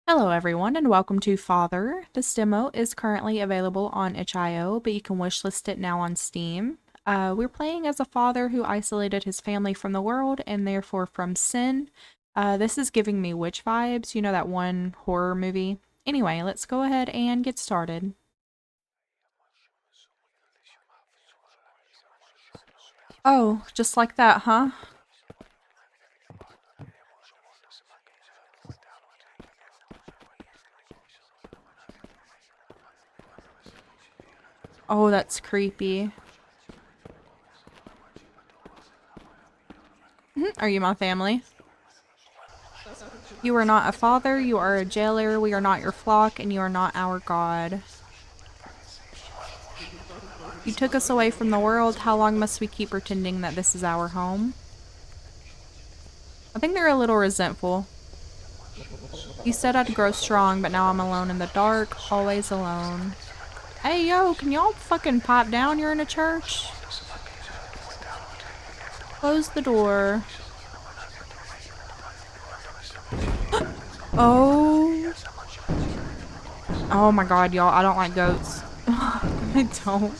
Hello everyone and welcome to Father. This demo is currently available on itch.io, but you can wishlist it now on Steam. We're playing as a father who isolated his family from the world and therefore from sin. This is giving me witch vibes, you know that one horror movie? Anyway, let's go ahead and get started. Oh, just like that, huh? Oh, that's creepy. Are you my family? You are not a father, you are a jailer, we are not your flock, and you are not our God. You took us away from the world, how long must we keep pretending that this is our home? I think they're a little resentful. You said I'd grow strong, but now I'm alone in the dark, always alone. Hey yo, can y'all fucking pipe down? You're in a church? Close the door. Oh. Oh my god, y'all, I don't like goats. I don't.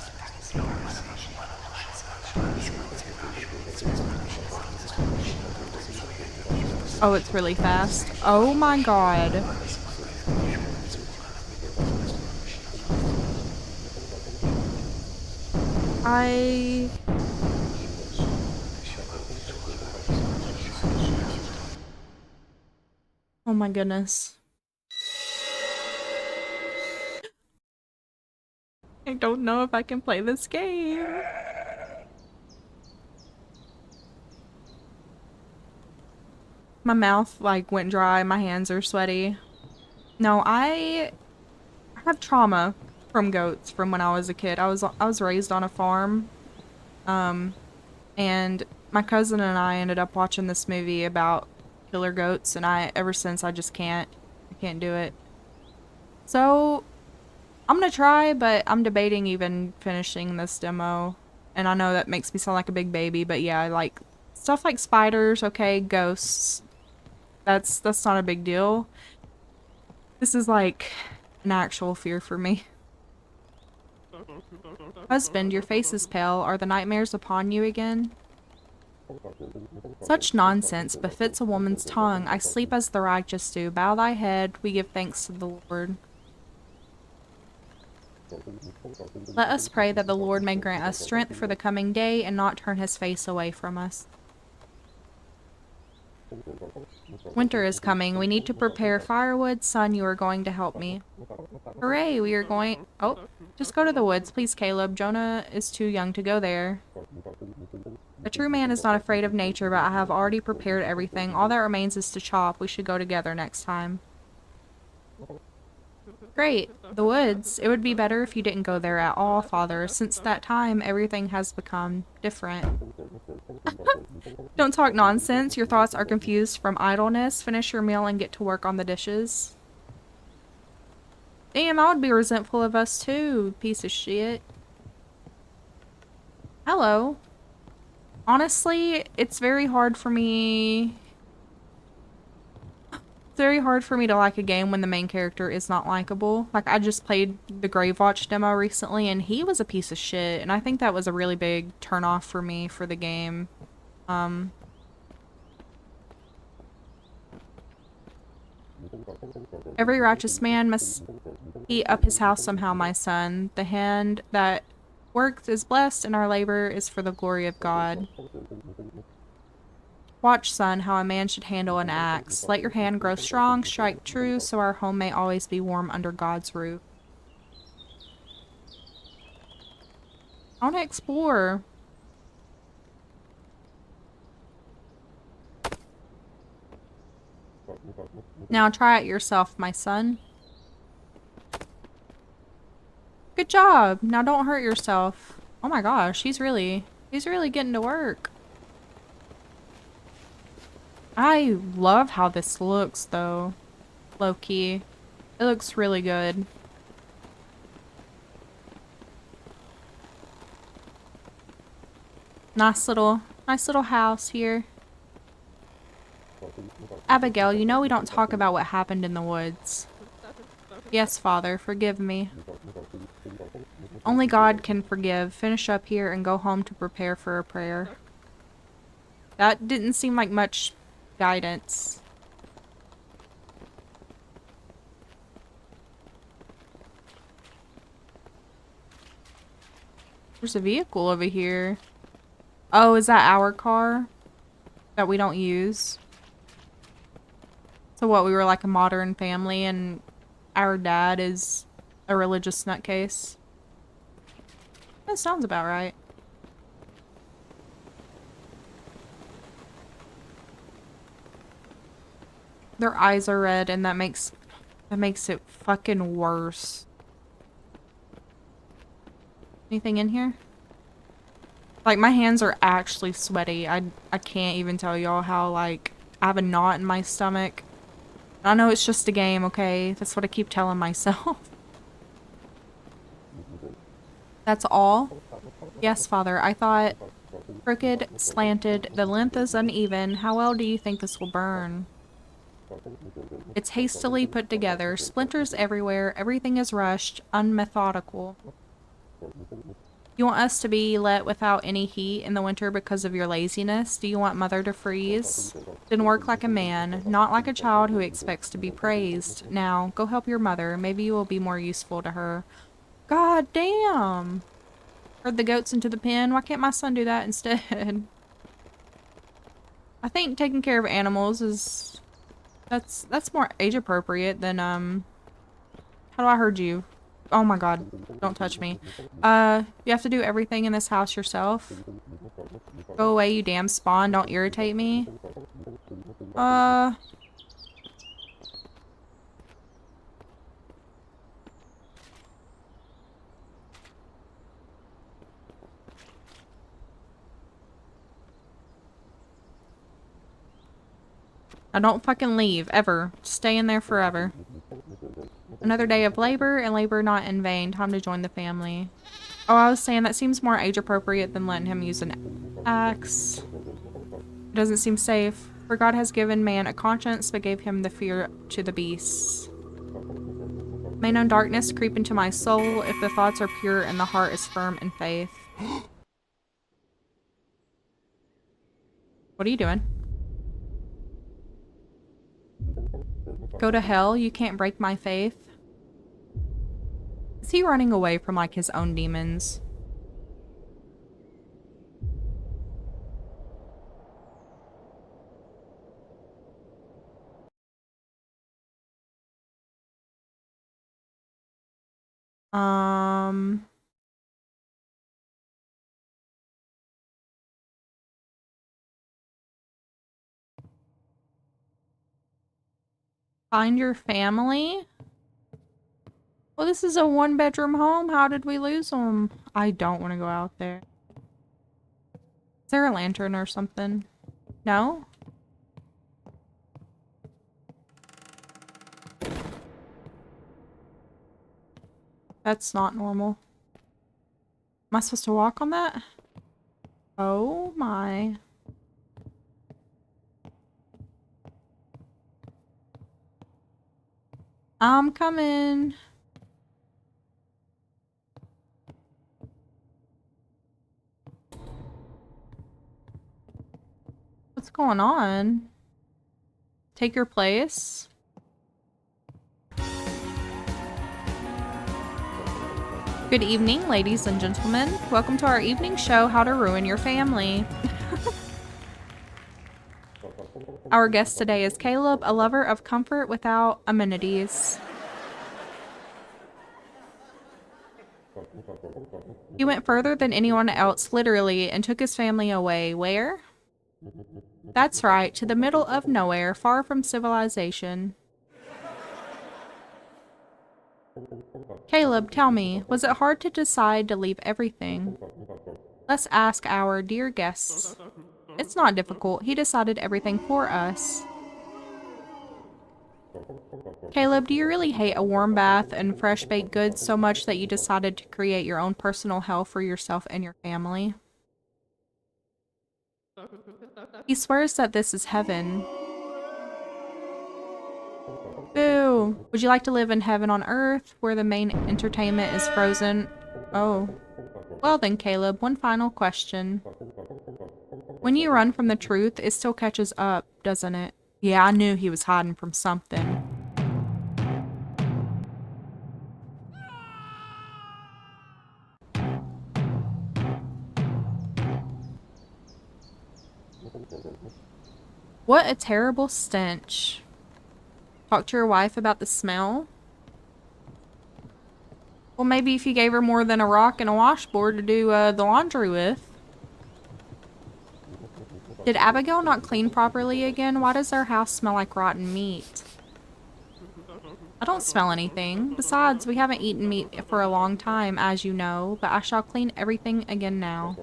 Oh, it's really fast. Oh my god. I... Oh my goodness. I don't know if I can play this game. My mouth like went dry, my hands are sweaty. No, I have trauma from goats from when I was a kid. I was raised on a farm. And my cousin and I ended up watching this movie about killer goats, and ever since I just can't do it. So I'm gonna try, but I'm debating even finishing this demo. And I know that makes me sound like a big baby, but yeah, like stuff like spiders, okay, ghosts. That's not a big deal. This is like an actual fear for me. Husband, your face is pale. Are the nightmares upon you again? Such nonsense befits a woman's tongue. I sleep as the righteous do. Bow thy head, we give thanks to the Lord. Let us pray that the Lord may grant us strength for the coming day and not turn his face away from us. Winter is coming. We need to prepare firewood. Son, you are going to help me. Hooray, we are going... Oh, just go to the woods, please, Caleb. Jonah is too young to go there. A true man is not afraid of nature, but I have already prepared everything. All that remains is to chop. We should go together next time. Great. The woods. It would be better if you didn't go there at all, Father. Since that time, everything has become different. Don't talk nonsense. Your thoughts are confused from idleness. Finish your meal and get to work on the dishes. Damn, I would be resentful of us too, piece of shit. Hello. Honestly, it's very hard for me... It's very hard for me to like a game when the main character is not likable. Like, I just played the Gravewatch demo recently, and he was a piece of shit, and I think that was a really big turnoff for me for the game. Every righteous man must eat up his house somehow, my son. The hand that works is blessed, and our labor is for the glory of God. Watch, son, how a man should handle an axe. Let your hand grow strong, strike true, so our home may always be warm under God's roof. I want to explore. Now try it yourself, my son. Good job. Now don't hurt yourself. Oh my gosh, he's really getting to work. I love how this looks though. Low-key. It looks really good. Nice little house here. Abigail, you know we don't talk about what happened in the woods. Yes, Father, forgive me. Only God can forgive. Finish up here and go home to prepare for a prayer. That didn't seem like much guidance. There's a vehicle over here. Oh, is that our car that we don't use? So what, we were like a modern family and our dad is a religious nutcase? That sounds about right. Their eyes are red and that makes it fucking worse. Anything in here? Like, my hands are actually sweaty. I can't even tell y'all how, like, I have a knot in my stomach. I know it's just a game, okay? That's what I keep telling myself. That's all? Yes, Father. I thought crooked, slanted, the length is uneven. How well do you think this will burn? It's hastily put together, splinters everywhere, everything is rushed, unmethodical. You want us to be let without any heat in the winter because of your laziness? Do you want Mother to freeze? Then work like a man, not like a child who expects to be praised. Now, go help your mother. Maybe you will be more useful to her. God damn! Herd the goats into the pen. Why can't my son do that instead? I think taking care of animals is... That's more age appropriate than, how do I herd you? Oh my god, don't touch me. You have to do everything in this house yourself? Go away, you damn spawn, don't irritate me. I don't fucking leave, ever. Stay in there forever. Another day of labor, and labor not in vain. Time to join the family. Oh, I was saying that seems more age appropriate than letting him use an axe. It doesn't seem safe. For God has given man a conscience, but gave him the fear to the beasts. May no darkness creep into my soul if the thoughts are pure and the heart is firm in faith. What are you doing? Go to hell, you can't break my faith. Is he running away from, like, his own demons? Find your family? Well, this is a one-bedroom home. How did we lose them? I don't want to go out there. Is there a lantern or something? No? That's not normal. Am I supposed to walk on that? Oh my. I'm coming. What's going on? Take your place? Good evening, ladies and gentlemen. Welcome to our evening show, How to Ruin Your Family. Our guest today is Caleb, a lover of comfort without amenities. He went further than anyone else, literally, and took his family away. Where? That's right, to the middle of nowhere, far from civilization. Caleb, tell me, was it hard to decide to leave everything? Let's ask our dear guests. It's not difficult. He decided everything for us. Caleb, do you really hate a warm bath and fresh baked goods so much that you decided to create your own personal hell for yourself and your family? He swears that this is heaven. Boo! Would you like to live in heaven on earth, where the main entertainment is frozen? Oh. Well then, Caleb, one final question. When you run from the truth, it still catches up, doesn't it? Yeah, I knew he was hiding from something. What a terrible stench. Talk to your wife about the smell? Well, maybe if you gave her more than a rock and a washboard to do the laundry with. Did Abigail not clean properly again? Why does our house smell like rotten meat? I don't smell anything. Besides, we haven't eaten meat for a long time, as you know, but I shall clean everything again now.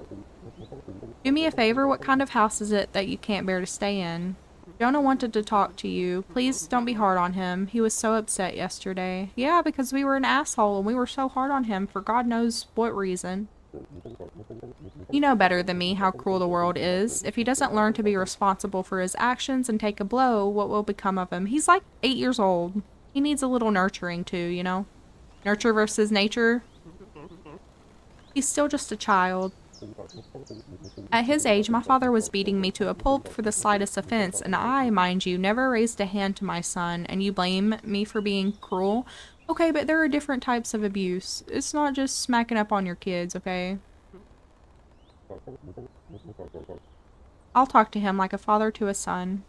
Do me a favor, what kind of house is it that you can't bear to stay in? Jonah wanted to talk to you. Please don't be hard on him. He was so upset yesterday. Yeah, because we were an asshole and we were so hard on him for God knows what reason. You know better than me how cruel the world is. If he doesn't learn to be responsible for his actions and take a blow, what will become of him? He's like 8 years old. He needs a little nurturing too, you know? Nurture versus nature. He's still just a child. At his age, my father was beating me to a pulp for the slightest offense, and I, mind you, never raised a hand to my son, and you blame me for being cruel? Okay, but there are different types of abuse. It's not just smacking up on your kids, okay? I'll talk to him like a father to a son.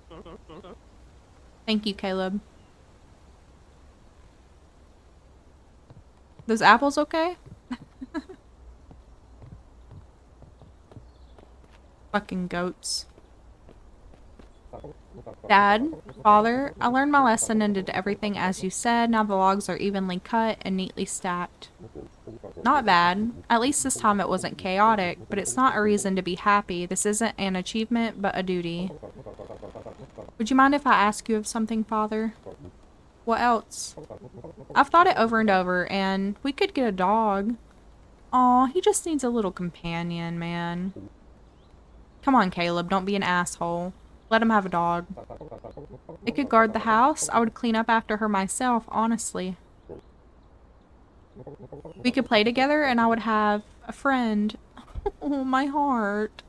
Thank you, Caleb. Those apples okay? Fucking goats. Dad, Father, I learned my lesson and did everything as you said. Now the logs are evenly cut and neatly stacked. Not bad. At least this time it wasn't chaotic, but it's not a reason to be happy. This isn't an achievement, but a duty. Would you mind if I ask you of something, Father? What else? I've thought it over and over, and we could get a dog. Aw, he just needs a little companion, man. Come on, Caleb, don't be an asshole. Let him have a dog. It could guard the house. I would clean up after her myself, honestly. We could play together and I would have a friend. Oh, my heart.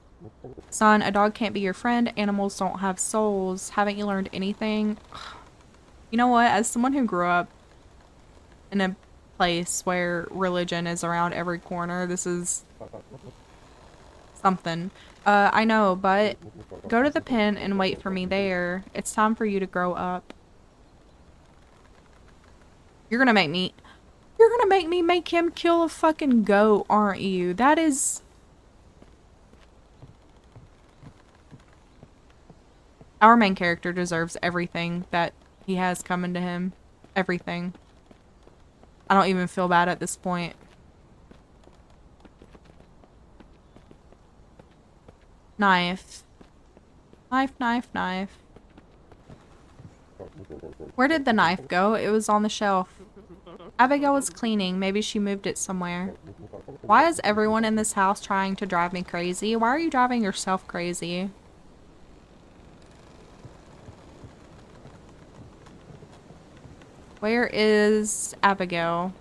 Son, a dog can't be your friend. Animals don't have souls. Haven't you learned anything? You know what? As someone who grew up in a place where religion is around every corner, this is something. I know, but go to the pen and wait for me there. It's time for you to grow up. You're gonna make me make him kill a fucking goat, aren't you? That is... Our main character deserves everything that he has coming to him. Everything. I don't even feel bad at this point. Knife. Knife, knife, knife. Where did the knife go? It was on the shelf. Abigail was cleaning. Maybe she moved it somewhere. Why is everyone in this house trying to drive me crazy? Why are you driving yourself crazy? Where is Abigail?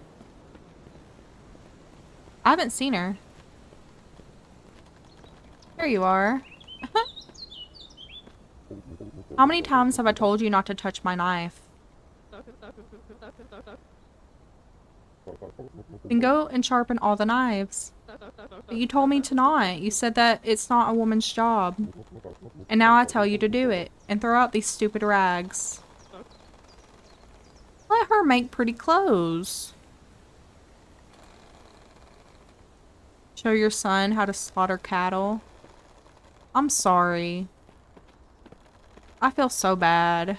I haven't seen her. There you are. How many times have I told you not to touch my knife? Then go and sharpen all the knives. But you told me to not. You said that it's not a woman's job. And now I tell you to do it. And throw out these stupid rags. Let her make pretty clothes. Show your son how to slaughter cattle. I'm sorry. I feel so bad.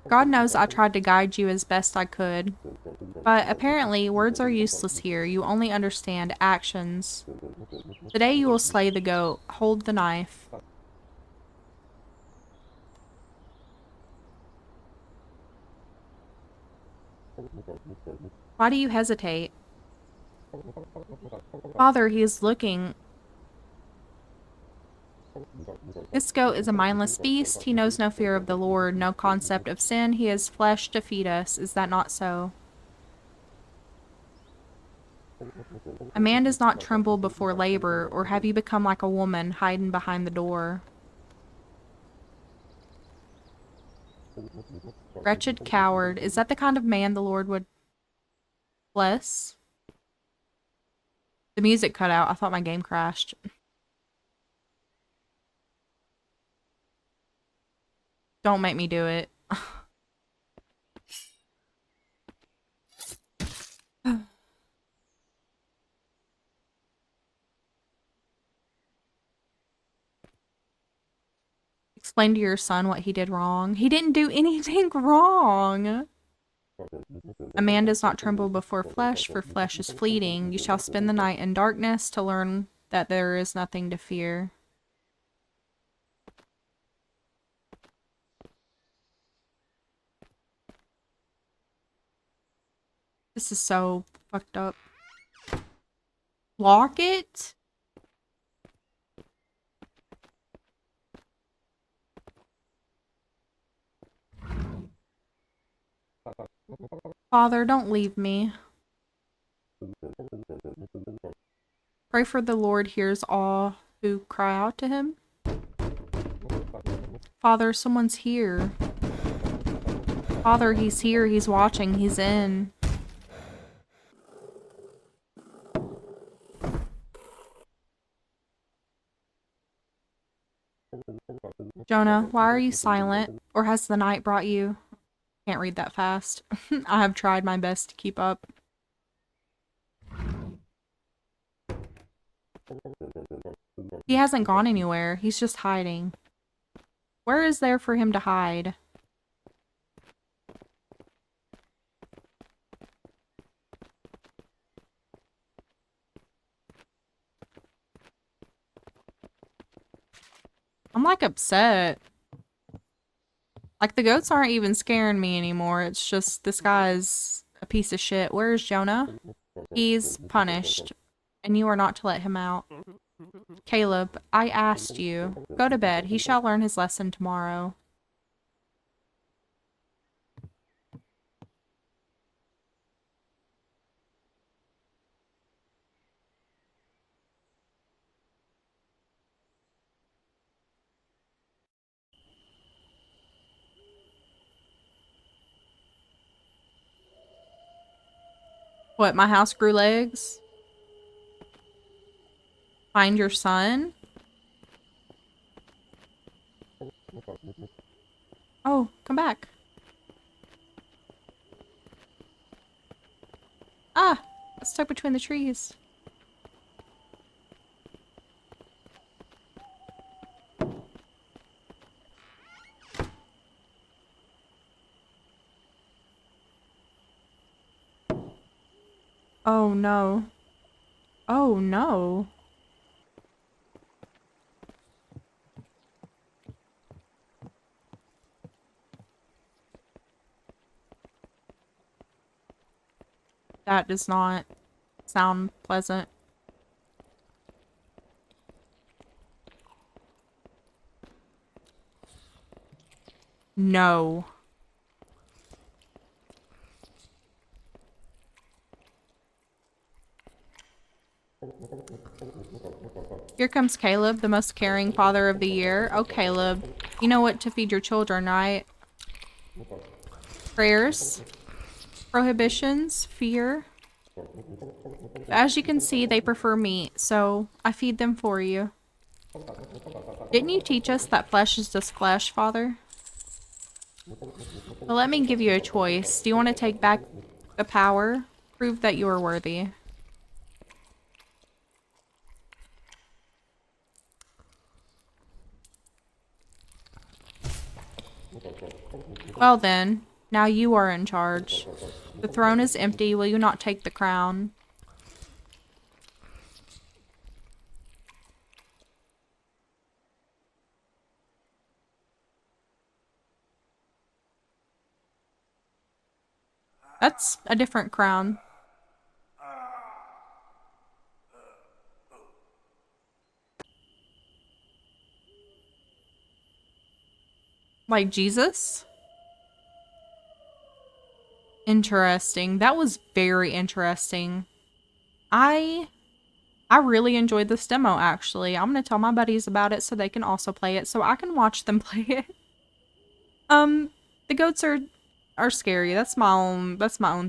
God knows I tried to guide you as best I could. But apparently, words are useless here. You only understand actions. Today you will slay the goat. Hold the knife. Why do you hesitate? Father, he is looking. This goat is a mindless beast. He knows no fear of the Lord, no concept of sin. He is flesh to feed us. Is that not so? A man does not tremble before labor, or have you become like a woman hiding behind the door? Wretched coward. Is that the kind of man the Lord would bless? The music cut out. I thought my game crashed. Don't make me do it. Explain to your son what he did wrong. He didn't do anything wrong. A man does not tremble before flesh, for flesh is fleeting. You shall spend the night in darkness to learn that there is nothing to fear. This is so fucked up. Lock it? Father, don't leave me. Pray for the Lord hears all who cry out to him. Father, someone's here. Father, he's here, he's watching, he's in. Jonah, why are you silent? Or has the night brought you? Can't read that fast. I have tried my best to keep up. He hasn't gone anywhere. He's just hiding. Where is there for him to hide? I'm like upset. Like the goats aren't even scaring me anymore. It's just this guy's a piece of shit. Where's Jonah? He's punished, and you are not to let him out. Caleb, I asked you. Go to bed. He shall learn his lesson tomorrow. What, my house grew legs? Find your son? Oh, come back. Ah! It's stuck between the trees. Oh no. Oh no. That does not sound pleasant. No. Here comes Caleb, the most caring father of the year. Oh, Caleb, you know what to feed your children, right? Prayers, prohibitions, fear. As you can see, they prefer meat, so I feed them for you. Didn't you teach us that flesh is just flesh, Father? Well, let me give you a choice. Do you want to take back the power? Prove that you are worthy. Well then, now you are in charge. The throne is empty. Will you not take the crown? That's a different crown. Like Jesus? Interesting. That was very interesting. I I really enjoyed this demo actually. I'm gonna tell my buddies about it so they can also play it so I can watch them play it. Um, the goats are scary. That's my own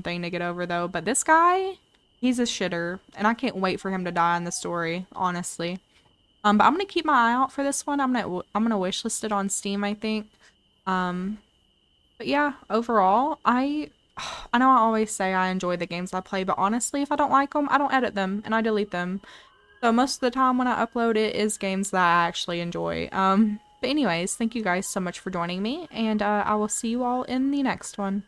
thing to get over though. But this guy, he's a shitter, and I can't wait for him to die in the story, honestly. But I'm gonna keep my eye out for this one. I'm gonna wishlist it on Steam, I think. Um, but yeah, overall, I know I always say I enjoy the games I play, but honestly, if I don't like them, I don't edit them and I delete them. So most of the time when I upload it is games that I actually enjoy. But anyways, thank you guys so much for joining me, and I will see you all in the next one.